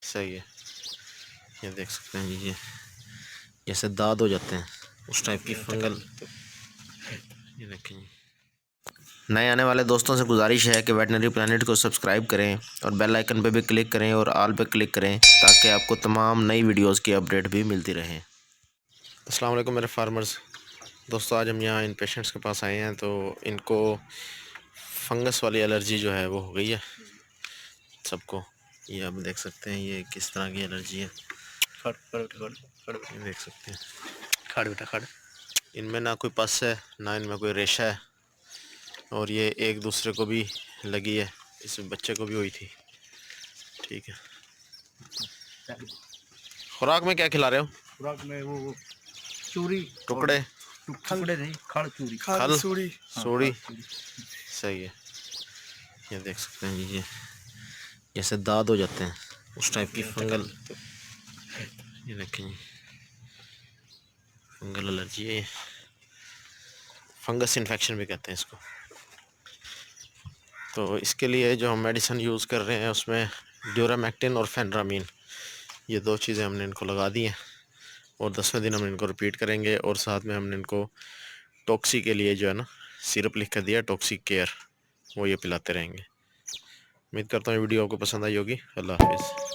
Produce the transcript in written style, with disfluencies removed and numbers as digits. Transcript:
सही है। ये देख सकते हैं ये जैसे दाद हो जाते हैं उस टाइप की फंगल। ये देखें, नए आने वाले दोस्तों से गुजारिश है कि वेटनरी प्लानट को सब्सक्राइब करें और बेल आइकन पे भी क्लिक करें और ऑल पे क्लिक करें ताकि आपको तमाम नई वीडियोस की अपडेट भी मिलती रहे। अस्सलाम वालेकुम मेरे फार्मर्स दोस्तों, आज हम यहाँ इन पेशेंट्स के पास आए हैं तो इनको फंगस वाली एलर्जी जो है वो हो गई है सबको। ये आप देख सकते हैं ये किस तरह की एलर्जी है। ये देख सकते हैं, खड़ बेटा खड़। इनमें ना कोई पस है ना इनमें कोई रेशा है और ये एक दूसरे को भी लगी है, इस बच्चे को भी हुई थी। ठीक है, खुराक में क्या खिला रहे हो? खुराक में वो चूरी टुकड़े टुकड़े नहीं, खड़ चूरी, खल सूड़ी। सूड़ी। सही है। ये देख सकते हैं ये जैसे दाद हो जाते हैं उस टाइप की फंगल। ये देखें, फंगल एलर्जी है, फंगस इन्फेक्शन भी कहते हैं इसको। तो इसके लिए जो हम मेडिसिन यूज़ कर रहे हैं उसमें ड्यूरामेक्टिन और फेनरामीन, ये दो चीज़ें हमने इनको लगा दी हैं और 10वें दिन हम इनको रिपीट करेंगे। और साथ में हमने इनको टॉक्सी के लिए जो है ना सिरप लिख कर दिया, टॉक्सी केयर, वो ये पिलाते रहेंगे। उम्मीद करता हूँ वीडियो आपको पसंद आई होगी। अल्लाह हाफिज़।